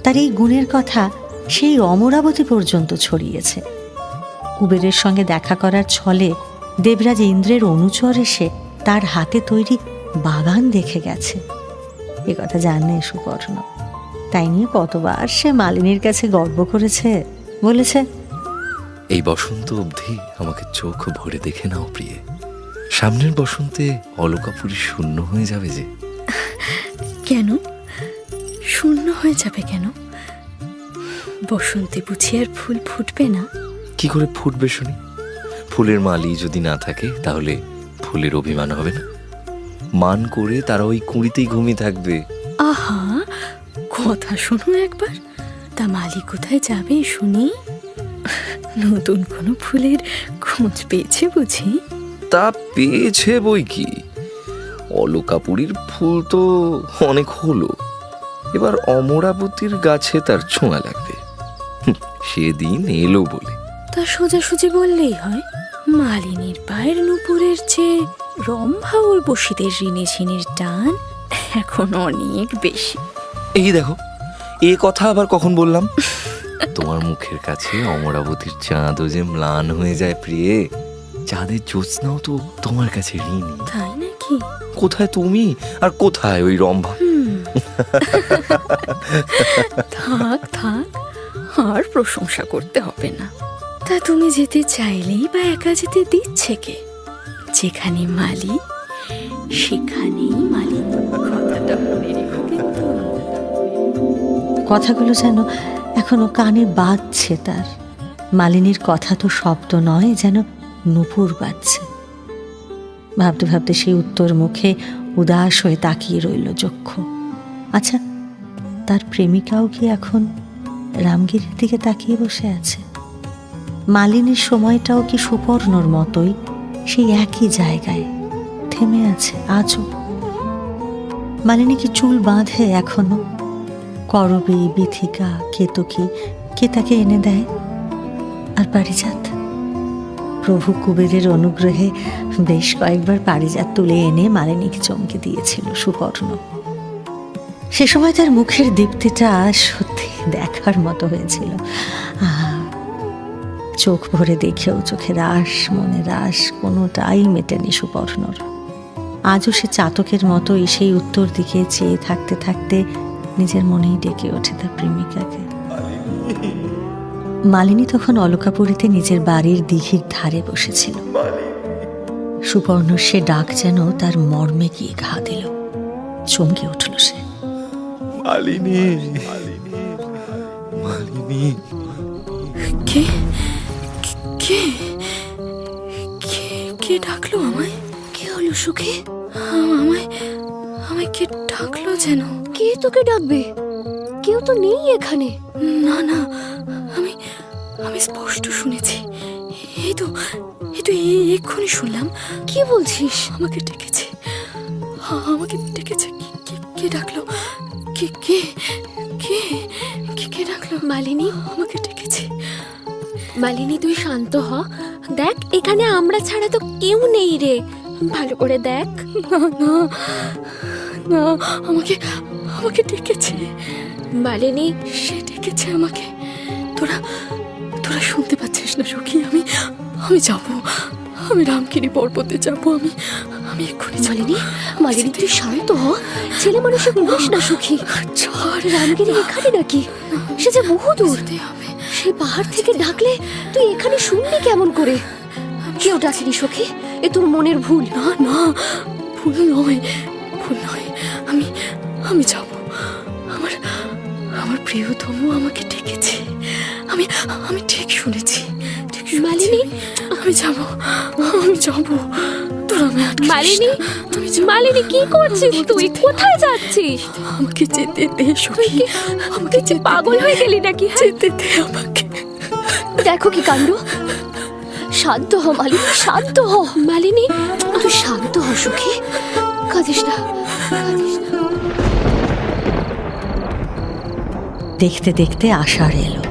তার এই গুণের কথা সেই অমরাবতী পর্যন্ত ছড়িয়েছে। কুবেরের সঙ্গে দেখা করার ছলে দেবরাজ ইন্দ্রের অনুচর এসে তার হাতে তৈরি বাগান দেখে গেছে। এ কথা জানে সুপর্ণ। তাই নিয়ে কতবার সে মালিনীর কাছে গর্ব করেছে, বলেছে, এই বসন্ত অবধি আমাকে চোখ ভরে দেখে নাও প্রিয়ে, সামনের বসন্তে অলকাপুরী শূন্য হয়ে যাবে যে। কেন শূন্য হয়ে যাবে কেন? বসন্তে বুঝি আর ফুল ফুটবে না? কি করে ফুটবে শুনি? ফুলের মালি যদি না থাকে তাহলে ফুলের অভিমান হবে না? মান করে তারা ওই কুঁড়িতেই ঘুমিয়ে থাকবে। আহা, কথা শোনো একবার। তা মালি কোথায় যাবে শুনি? নতুন কোনো ফুলের খোঁজ পেয়েছে বুঝি? তা পেয়েছে বই কি, অলকাপুরীর ফুল তো অনেক হলো, এবার অমরাবতীর গাছে তার ছোঁয়া লাগবে। সেদিন এলো বলে। তা সোজাসুজি বললেই হয়, মালিনীর পায়ের নুপুরের চেয়ে রম্ভা উর্বশীদের ঋণে ঝিনির টান এখন অনেক বেশি। এই দেখো, এ কথা আবার কখন বললাম? তোমার মুখের কাছে অমরাবতীর চাঁদও যে ম্লান হয়ে যায় প্রিয়ে। চাঁদের জ্যোৎস্নাও তো তোমার কাছে ঋণী। তাই নাকি? কোথায় তুমি আর কোথায় ওই রম্ভা? থাক থাক, আর প্রশংসা করতে হবে না। তা তুমি যেতে চাইলেই বা একা যেতে দিচ্ছে কে? যেখানে মালি সেখানেই মালি। কথাটা মনে রেখো কিন্তু। কথাগুলো যেন এখনো কানে বাজছে তার। মালিনীর কথা তো শব্দ নয়, যেন নুপুর বাজছে। ভাবতে ভাবতে সেই উত্তর মুখে উদাস হয়ে তাকিয়ে রইল যক্ষ। আচ্ছা, তার প্রেমিকাও কি এখন রামগিরির দিকে তাকিয়ে বসে আছে? মালিনীর সময়টাও কি সুপর্ণর মতোই সেই একই জায়গায় থেমে আছে আজও? মালিনী কি চুল বাঁধে এখনো? করবী, বিথিকা, কেতকী কে তাকে এনে দেয়? আর পারিজাত? প্রভু কুবেরের অনুগ্রহে বেশ কয়েকবার পারিজাত তুলে এনে মালিনীকে চমকে দিয়েছিল সুপর্ণ। সে সময় তার মুখের দীপ্তিটা সত্যি দেখার মতো হয়েছিল। চোখ ভরে দেখেও চোখে রাস, মনে রাস কোনোটাই মেটেনি সুপর্ণর। আজও সে চাতকের মতোই সেই উত্তর দিকে চেয়ে থাকতে থাকতে নিজের মনেই ডেকে ওঠে তার প্রেমিকাকে। মালিনী তখন অলকাপুরীতে নিজের বাড়ির দিঘির ধারে বসেছিল। সুপর্ণ সে ডাক যেন তার মর্মে গিয়ে ঘা দিল। চমকে উঠল সে। মালিনী, মালিনী। কে কে কে কে ডাকলো আমায়? কে হলো সুখী? আমায় আমায় কে ডাকলো যেন? কে তোকে ডাকবে? কেউ তো নেই এখানে। না না, আমি আমি স্পষ্ট শুনেছি। এই তো এক্ষুনি শুনলাম। কি বলছিস? আমাকে ডেকেছে, আমাকে ডেকেছে। কে ডাকলো? কে কে কে কে ডাকলো? মালিনী, আমাকে ডেকেছে। মালিনী তুই শান্ত হ। দেখ, এখানে আমরা ছাড়া তো কেউ নেই রে। ভালো করে দেখ। না না না, আমাকে আমাকে ডেকেছে। মালিনী, সে ডেকেছে আমাকে। তোরা তোরা শুনতে পাচ্ছিস না সখী? আমি যাব, আমি রামগিরি পর্বতে যাব। আমি এক্ষুনি মালিনী, মালিনী তুই শান্ত হ। ছেলে মানুষে বলিস না সুখী। রামগিরি এখানে নাকি? সে যে বহু দূর। সেই পাহাড় থেকে ডাকলে তুই এখানে শুনবি কেমন করে? কেউ ডাকেনি সখী, এ তোর মনের ভুল। না না, ভুল নয়, ভুল নয়। আমি যাব। আমার প্রিয়তম আমাকে ডেকেছে। আমি ঠিক শুনেছি। মালিনী, আমি যাব। তোরা আমি আটকে মালিনী, মালিনী কি করছিস তুই? কোথায় যাচ্ছিস? আমাকে যেতে দে সখী, আমাকে যেতে। পাগল হয়ে গেলি নাকি? যেতে দে আমাকে। দেখো কি কাণ্ড। শান্ত হ মালিনী, শান্ত হ। মালিনী তুই শান্ত হ সুখী, কাঁদিস না, কাঁদিস না। দেখতে দেখতে আষাঢ় এলো,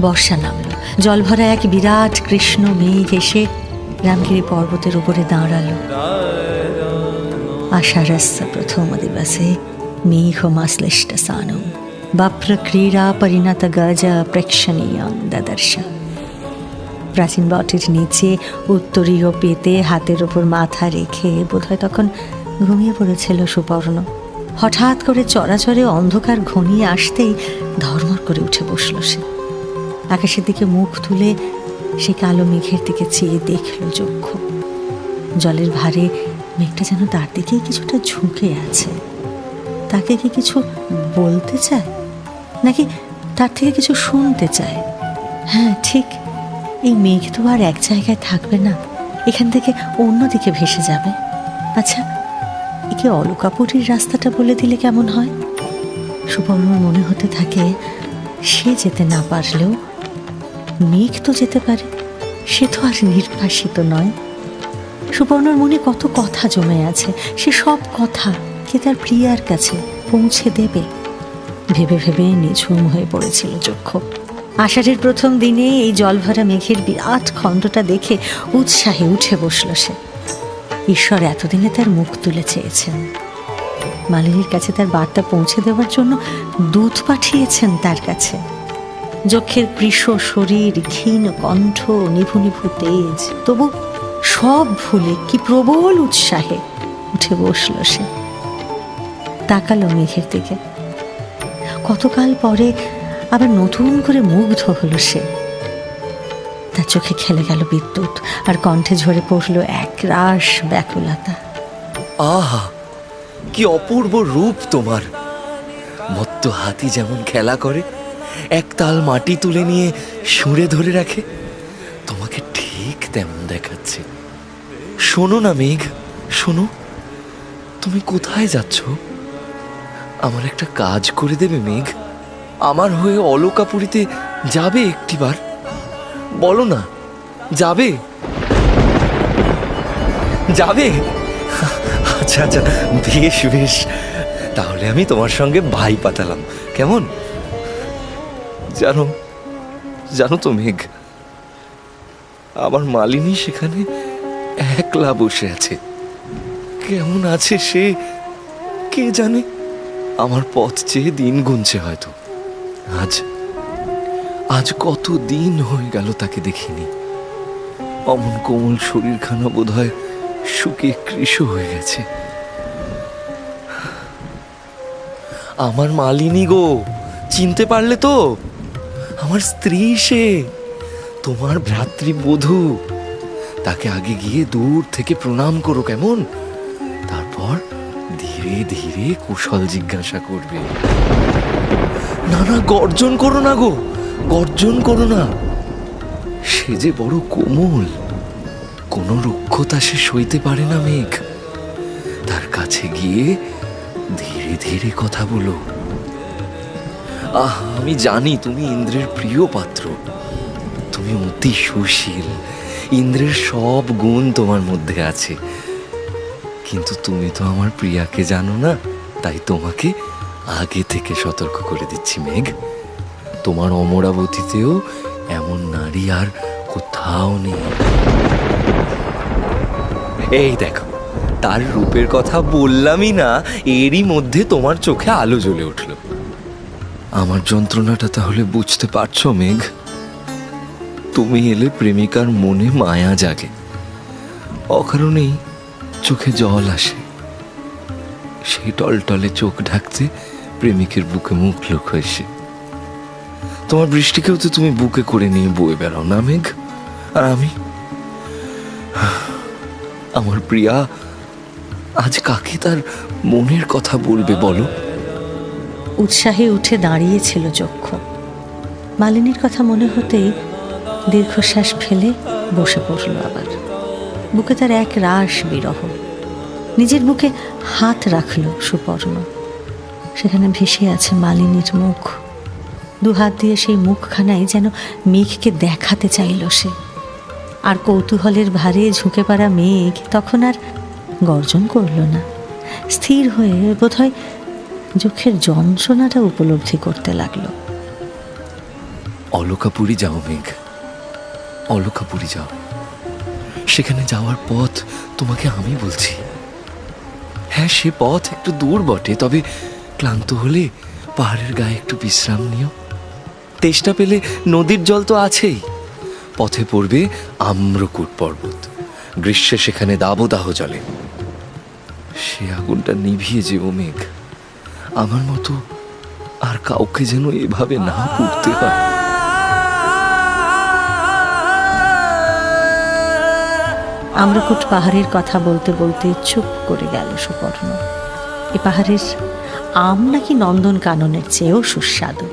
বর্ষা নামলো। জলভরা এক বিরাট কৃষ্ণ মেঘ এসে রামগিরি পর্বতের উপরে দাঁড়ালো। আষাঢ়স্য প্রথম দিবসে মেঘমাশ্লিষ্ট সানু বাপ্র ক্রীড়া পরিণত গজ প্রেক্ষণীয় দদর্শ। প্রাচীন বটের নিচে উত্তরীয় পেতে হাতের ওপর মাথা রেখে বোধহয় তখন ঘুমিয়ে পড়েছিল সুপর্ণ। হঠাৎ করে চরাচরে অন্ধকার ঘনিয়ে আসতেই ধর্মর করে উঠে বসল সে। আকাশের দিকে মুখ তুলে সে কালো মেঘের দিকে চেয়ে দেখল চক্ষু। জলের ভারে মেঘটা যেন তার দিকেই কিছুটা ঝুঁকে আছে। তাকে কি কিছু বলতে চায়, নাকি তার থেকে কিছু শুনতে চায়? হ্যাঁ ঠিক, এই মেঘ তো আর এক জায়গায় থাকবে না, এখান থেকে অন্যদিকে ভেসে যাবে। আচ্ছা, একে অলকাপুরীর রাস্তাটা বলে দিলে কেমন হয়? সুপর্ণর মনে হতে থাকে সে যেতে না পারলেও মেঘ তো যেতে পারে, সে তো আর নির্বাসিত নয়। সুপর্ণর মনে কত কথা জমে আছে, সে সব কথা কে তার প্রিয়ার কাছে পৌঁছে দেবে? ভেবে ভেবে নিঝুম হয়ে পড়েছিল চক্ষু। আষাঢ়ের প্রথম দিনে এই জলভরা মেঘের বিরাট খণ্ডটা দেখে উৎসাহে উঠে বসল সে। ঈশ্বর এতদিনে তার মুখ তুলে চেয়েছেন, মালিনীর কাছে তার বার্তা পৌঁছে দেওয়ার জন্য দূত পাঠিয়েছেন তার কাছে। যক্ষের কৃষ শরীর, ক্ষীণ কণ্ঠ, নিভু নিভু তেজ, তবু সব ভুলে কি প্রবল উৎসাহে উঠে বসল সে। তাকালো মেঘের দিকে। কতকাল পরে আবার নতুন করে মুগ্ধ হলো সে। তার চোখে খেলে গেল বিদ্যুৎ, আর কণ্ঠে ঝরে পড়ল এক রাস ব্যাকুলতা। আহা, কি অপূর্ব রূপ তোমার! মত্ত হাতি যেমন খেলা করে, এক তাল মাটি তুলে নিয়ে সুরে ধরে রাখে, তোমাকে ঠিক তেমন দেখাচ্ছে। শোনো না মেঘ, শোনো, তুমি কোথায় যাচ্ছ? আমার একটা কাজ করে দেবে মেঘ? আমার হয়ে অলকাপুরীতে যাবে একটিবার? বলো না, যাবে? যাবে? আচ্ছা আচ্ছা, বেশ বেশ, তাহলে আমি তোমার সঙ্গে ভাই পাঠালাম, কেমন? জানো জানো তো মেঘ, আমার মালিনী সেখানে একলা বসে আছে। কেমন আছে সে কে জানে? আমার পথ চেয়ে দিন গুনছে হয়তো। আজ আজ কত দিন হয়ে গেল তাকে দেখিনি। অমন কোমল শরীরখানা বোধহয় শুকিয়ে কৃশ হয়ে গেছে। আমার মালিনী গো, চিনতে পারলে তো? আমার স্ত্রী সে, তোমার ভ্রাতৃবধূ। তাকে আগে গিয়ে দূর থেকে প্রণাম করো, কেমন? তারপর ধীরে ধীরে কুশল জিজ্ঞাসা করবে। না না, গর্জন করো না গো, গর্জন করো না। সে যে বড় কোমল, কোনো রুক্ষতা সে সইতে পারে না মেঘ। তার কাছে গিয়ে ধীরে ধীরে কথা বলো। আমি জানি তুমি ইন্দ্রের প্রিয় পাত্র, তুমি অতি সুশীল, ইন্দ্রের সব গুণ তোমার মধ্যে আছে। কিন্তু তুমি তো আমার প্রিয়াকে জানো না, তাই তোমাকে আগে থেকে সতর্ক করে দিচ্ছি মেঘ। তোমার অমরাবতীতেও এমন নারী আর কোথাও নেই। এই দেখো, তার রূপের কথা বললামই না, এরই মধ্যে তোমার চোখে আলো জ্বলে উঠল। আমার যন্ত্রণাটা তাহলে বুঝতে পারছো মেঘ? তুমি এলে প্রেমিকার মনে মায়া জাগে, অকারণেই চোখে জল আসে। সেই টলটলে চোখ ঢাকতে প্রেমিকের বুকে মুখ লুক এসে। তোমার বৃষ্টিকেও তো তুমি বুকে করে নিয়ে বয়ে বেড়াও না মেঘ? আর আমি, আমার প্রিয়া আজ কাকে তার মনের কথা বলবে বলো? উৎসাহে উঠে দাঁড়িয়েছিল চক্ষু। মালিনীর কথা মনে হতেই দীর্ঘশ্বাস ফেলে বসে পড়ল আবার। বুকে তার এক রাস বিরহ। নিজের বুকে হাত রাখল সুপর্ণ। সেখানে ভেসে আছে মালিনীর মুখ। দুহাত দিয়ে সেই মুখখানায় যেন মেঘকে দেখাতে চাইল সে। আর কৌতূহলের ভারে ঝুঁকে পড়া মেঘ তখন আর গর্জন করল না। স্থির হয়ে বোধহয় চোখের যন্ত্রণাটা উপলব্ধি করতে লাগলো। অলকাপুরী যাও মেঘ, অলকাপুরী যাও। সেখানে যাওয়ার পথ তোমাকে আমি বলছি। হ্যাঁ, সে পথ একটু দূর বটে, তবে ক্লান্ত হলে পাহাড়ের গায়ে একটু বিশ্রাম নিও। তেষ্টা পেলে নদীর জল তো আছেই। পথে পড়বে আম্রকূট পর্বত, গ্রীষ্মে সেখানে দাবদাহ জলে। সে আগুনটা নিভিয়ে যেও মেঘ, আমার মতো আর কাউকে যেন এভাবে না পুড়তে হয়। আম্রকূট পাহাড়ের কথা বলতে বলতে চুপ করে গেল সুপর্ণ। এ পাহাড়ের আম নাকি নন্দন কাননের চেয়েও সুস্বাদু।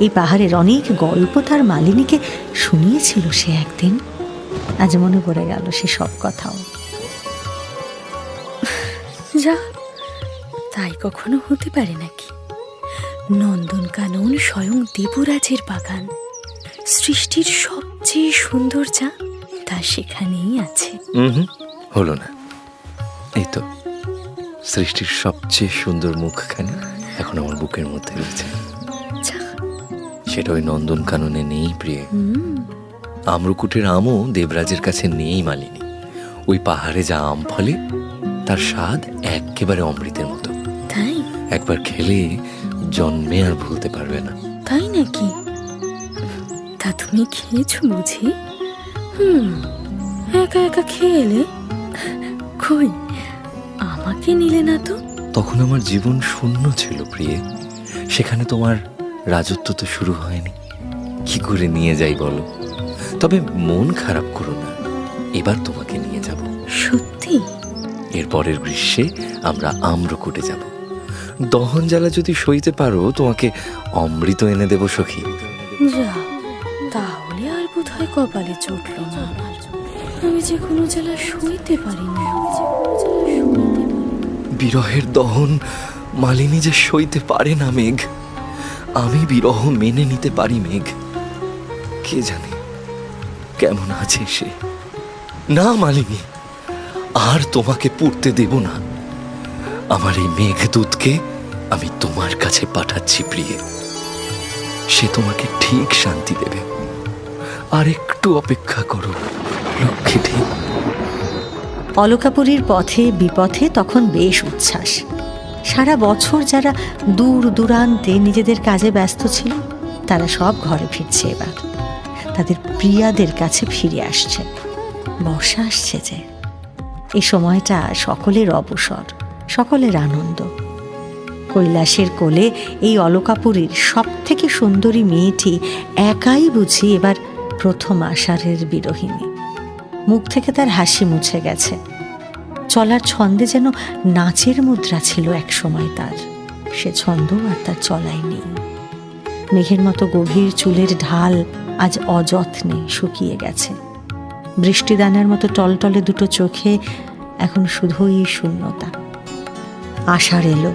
এই পাহাড়ের অনেক গল্প তার মালিনীকে শুনিয়েছিল সে একদিন। আজ মনে পড়ে গেল সে সব কথাও। যা, তাই কখনো হতে পারে নাকি? নন্দনকানন স্বয়ং দেবরাজের বাগান। সৃষ্টির সবচেয়ে সুন্দর যা, তা সেখানেই আছে। হলো না, এই তো সৃষ্টির সবচেয়ে সুন্দর মুখখানি এখন আমার বুকের মধ্যে রয়েছে। সেটা ওই নন্দনকাননে নেই প্রিয়ে। আম্রকূটের আমও দেবরাজের কাছে নেই মালিনী। ওই পাহাড়ে যা আম ফলে তার স্বাদ একেবারে অমৃতের মতো। তাই? একবার খেলে জন্মে আর ভুলতে পারবে না। তাই নাকি? তা তুমি খেয়েছো বুঝি? একা একা খেয়ে এলে, কই আমাকে নিলে না তো? তখন আমার জীবন শূন্য ছিল প্রিয়ে। সেখানে তোমার রাজত্ব তো শুরু হয়নি। কি করে নিয়ে যাই বলো? তবে মন খারাপ করো না, এবার তোমাকে নিয়ে যাব। সত্যি? এরপরের গ্রীষ্মে আমরা আম্রকূটে যাব। দহন জ্বালা যদি সইতে পারো, তোমাকে অমৃত এনে দেব সখী। যা, তাহলে আর বোধহয় কপালে চটল না আমার। আমি যে কোনো জ্বালা সইতে পারি না। বিরহের দহন মালিনী যে সইতে পারে না মেঘ। আমি বিরহ মেনে নিতে পারি মেঘ। কে জানে কেমন আছে সে। না মালিনী, আর তোমাকে পুড়তে দেব না। আমার এই মেঘদূতকে আমি তোমার কাছে পাঠাচ্ছি প্রিয়ে। সে তোমাকে ঠিক শান্তি দেবে। আর একটু অপেক্ষা করো লক্ষ্মীটি। অলকাপুরীর পথে বিপথে তখন বেশ উচ্ছ্বাস। সারা বছর যারা দূর দূরান্তে নিজেদের কাজে ব্যস্ত ছিল, তারা সব ঘরে ফিরছে এবার। তাদের প্রিয়াদের কাছে ফিরে আসছে। বর্ষা আসছে যে, এই সময়টা সকলের অবসর, সকলের আনন্দ। কৈলাসের কোলে এই অলকাপুরীর সব থেকে সুন্দরী মেয়েটি একাই বুঝি এবার প্রথম আষাঢ়ের বিরহিণী। মুখ থেকে তার হাসি মুছে গেছে। চলার ছন্দে যেন নাচের মুদ্রা ছিল এক সময় তার। সে ছন্দ আর তার চলাই নেই। মেঘের মতো গভীর চুলের ঢাল আজ অযত্নে শুকিয়ে গেছে। বৃষ্টিদানার মতো টলটলে দুটো চোখে এখন শুধুই শূন্যতা। আষাঢ় এলো,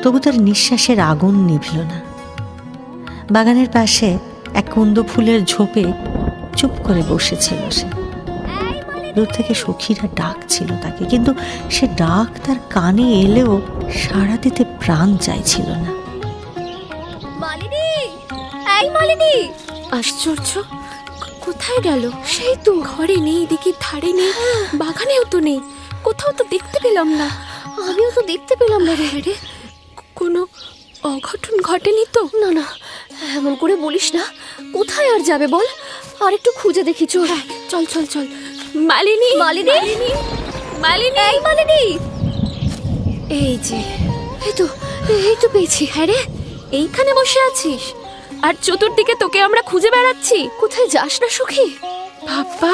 তবু তার নিঃশ্বাসের আগুন নিভল না। বাগানের পাশে এক কুন্দ ফুলের ঝোপে চুপ করে বসেছিল সে। দূর থেকে সখীরা ডাকছিল তাকে, কিন্তু সে ডাক তার কানে এলেও সাড়া দিতে প্রাণ চাইছিল না। মালিনী, এই মালিনী! আশ্চর্য, কোথায় গেল? সেই তো ঘরে নেই, দিকে ধারে নেই, বাগানেও তো নেই, কোথাও তো দেখতে পেলাম না। আমিও তো দেখতে পেলাম না রে। রে, কোনো অঘটন ঘটেনি তো? না না, এমন করে বলিস না। কোথায় আর যাবে বল? আর একটু খুঁজে দেখি, চল। চল চল চল। মালিনী, মালিনী, মালিনী, এই মালিনী! এই যে, এই তো পেয়েছি। হ্যাঁ রে, এইখানে বসে আছিস আর চতুর্দিকে তোকে আমরা খুঁজে বেড়াচ্ছি। কোথায় যাস না সখী? বাবা,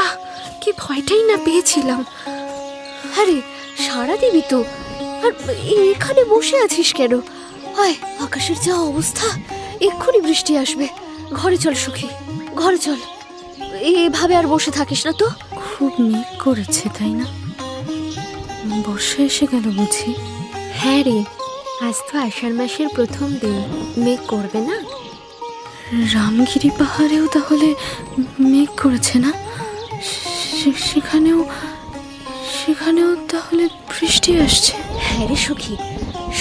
কি ভয়টাই না পেয়েছিলাম। আরে সারা দিবি তো, আর এখানে বসে আছিস কেন? আয়, আকাশের যা অবস্থা, এক্ষুনি বৃষ্টি আসবে। ঘরে চল সখী, ঘরে চল। এভাবে আর বসে থাকিস না তো। খুব মেঘ করেছে, তাই না? বর্ষা এসে গেল বুঝি? হ্যাঁ রে, আজ তো আষাঢ় মাসের প্রথম দিন। মেঘ করবে না? রামগিরি পাহাড়েও তাহলে মেঘ করেছে না? সেখানেও তাহলে বৃষ্টি আসছে? হ্যাঁ রে সখী,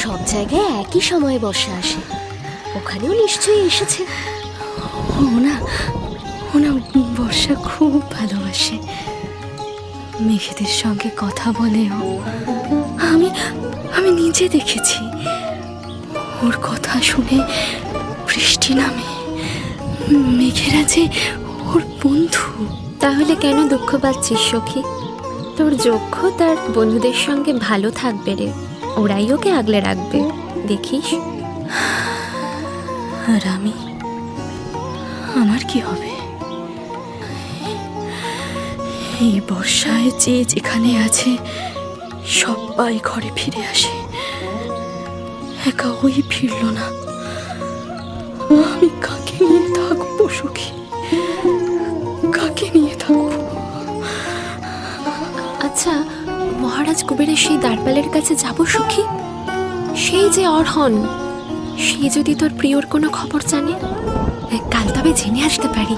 সব জায়গায় একই সময়ে বর্ষা আসে। ওখানেও নিশ্চয়ই এসেছে। ওনা বর্ষা খুব ভালোবাসে। মেঘেদের সঙ্গে কথা বলেও আমি নিজে দেখেছি। ওর কথা শুনে বৃষ্টি নামে, মেঘেরা যে ওর বন্ধু। তাহলে কেন দুঃখ পাচ্ছিস সখী? তোর যক্ষ তার বন্ধুদের সঙ্গে ভালো থাকবে রে, ওরাই ওকে আগলে রাখবে, দেখিস। আর আমার কি হবে? এই বর্ষায় যে যেখানে আছে সবাই ঘরে ফিরে আসে, একা ওই ফিরল না। আমি কাকে নিয়ে থাকবো সখী, কাকে নিয়ে থাকবো? আচ্ছা, মহারাজ কুবেরের সেই দ্বারপালের কাছে যাব সখী? সেই যে অর্হন, সে যদি তোর প্রিয়র কোনো খবর জানে, কাল তবে জেনে আসতে পারি।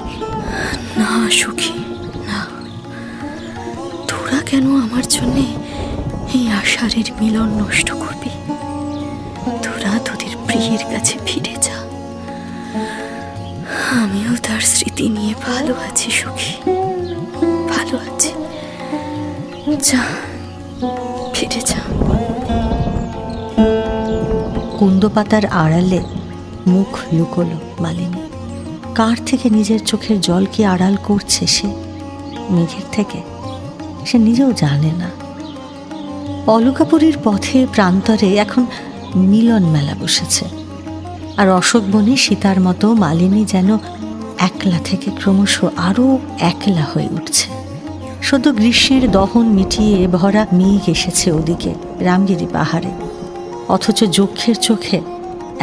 না সখী না, তোরা কেন আমার জন্যে এই আষাঢ়ের মিলন নষ্ট করবি? তোরা তোদের প্রিয়ের কাছে ফিরে যা, আমিও তার স্মৃতি নিয়ে ভালো আছি সখী, ভালো আছি। যা, ফিরে যা। কুন্দপাতার আড়ালে মুখ লুকোলো মালিনী। কার থেকে নিজের চোখের জল কি আড়াল করছে সে? মেঘের থেকে? সে নিজেও জানে না। অলকাপুরীর পথে প্রান্তরে এখন মিলন মেলা বসেছে, আর অশোকবনে সীতার মতো মালিনী যেন একলা থেকে ক্রমশ আরও একলা হয়ে উঠছে। সদ্য গ্রীষ্মের দহন মিটিয়ে ভরা মেঘ এসেছে ওদিকে রামগিরি পাহাড়ে, অথচ যক্ষের চোখে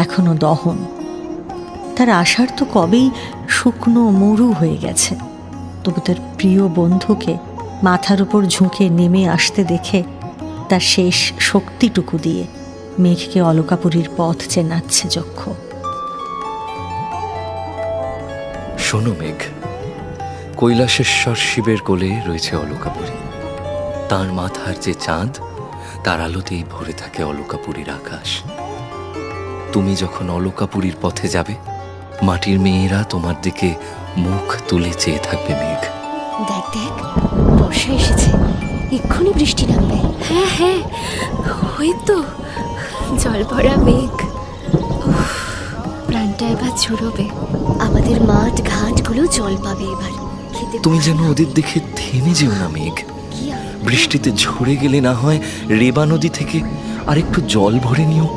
এখনো দহন। তার আশার তো কবেই শুকনো মরু হয়ে গেছে, তবু তার প্রিয় বন্ধুকে মাথার উপর ঝুঁকে নেমে আসতে দেখে তার শেষ শক্তিটুকু দিয়ে মেঘকে অলকাপুরীর পথ চেনাচ্ছে যক্ষ। শোনো মেঘ, কৈলাসেশ্বর শিবের কোলে রয়েছে অলকাপুরী। তার মাথার যে চাঁদ, তার আলোতেই ভরে থাকে অলকাপুরীর আকাশ। তুমি যখন অলকাপুরীর পথে যাবে, মাটির মেয়েরা তোমার দিকে মুখ তুলে চেয়ে থাকবে মেঘ। দেখ দেখ, বর্ষা এসেছে, এক্ষুনি বৃষ্টি নামবে। হ্যাঁ হ্যাঁ, ওই তো জল ভরা মেঘ। উফ, প্রাণটা এবার জুড়োবে। আমাদের মাঠ ঘাটগুলো জল পাবে এবার। তুমি যেন ওদের দেখে থেমে যেও না মেঘ। বৃষ্টিতে ঝরে গেলে না হয় রেবা নদী থেকে আরেকটু জল ভরে নিও,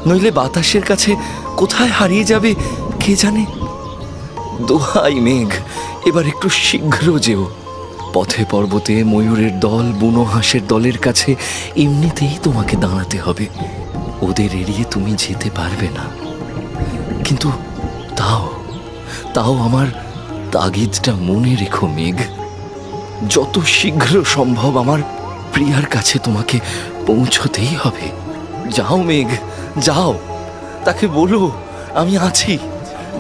নইলে বাতাসের কাছে কোথায় হারিয়ে যাবে কে জানে। দোহাই মেঘ, এবার একটু শীঘ্র যেও। পথে পর্বতে ময়ূরের দল, বুনো হাঁসের দলের কাছে এমনিতেই তোমাকে দাঁড়াতে হবে। ওদের এড়িয়ে তুমি যেতে পারবে না, কিন্তু তাও আমার তাগিদটা মনে রেখো মেঘ। যত শীঘ্র সম্ভব আমার প্রিয়ার কাছে তোমাকে পৌঁছতেই হবে। যাও মেঘ, যাও, তাকে বলো আমি আছি।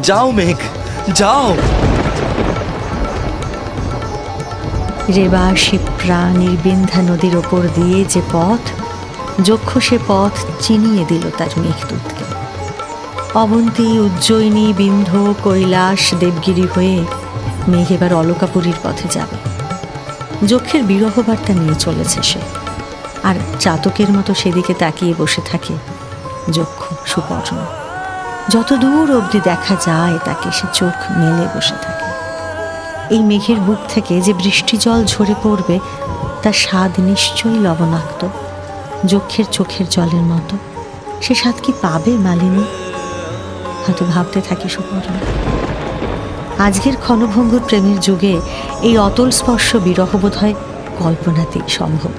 যাও মেঘ, যাও। রেবা শিপ্রা নির্বিন্ধা নদীর ওপর দিয়ে যে পথ, যক্ষ সে পথ চিনিয়ে দিল তার মেঘদূতকে। অবন্তী, উজ্জয়িনী, বিন্ধ্য, কৈলাস, দেবগিরি হয়ে মেঘ এবার অলকাপুরীর পথে যাবে। যক্ষের বিরহ বার্তা নিয়ে চলেছে সে, আর চাতকের মতো সেদিকে তাকিয়ে বসে থাকে যক্ষ সুপর্ণ। যত দূর অবধি দেখা যায় তাকে, সে চোখ মেলে বসে থাকে। এই মেঘের বুক থেকে যে বৃষ্টি জল ঝরে পড়বে, তার স্বাদ নিশ্চয়ই লবণাক্ত, যক্ষের চোখের জলের মতো। সে স্বাদ কি পাবে মালিনী? হয়তো ভাবতে থাকি সুপর্ণ। আজকের ক্ষণভঙ্গুর প্রেমের যুগে এই অতল স্পর্শ বিরহ বোধ হয় কল্পনাতেই সম্ভব।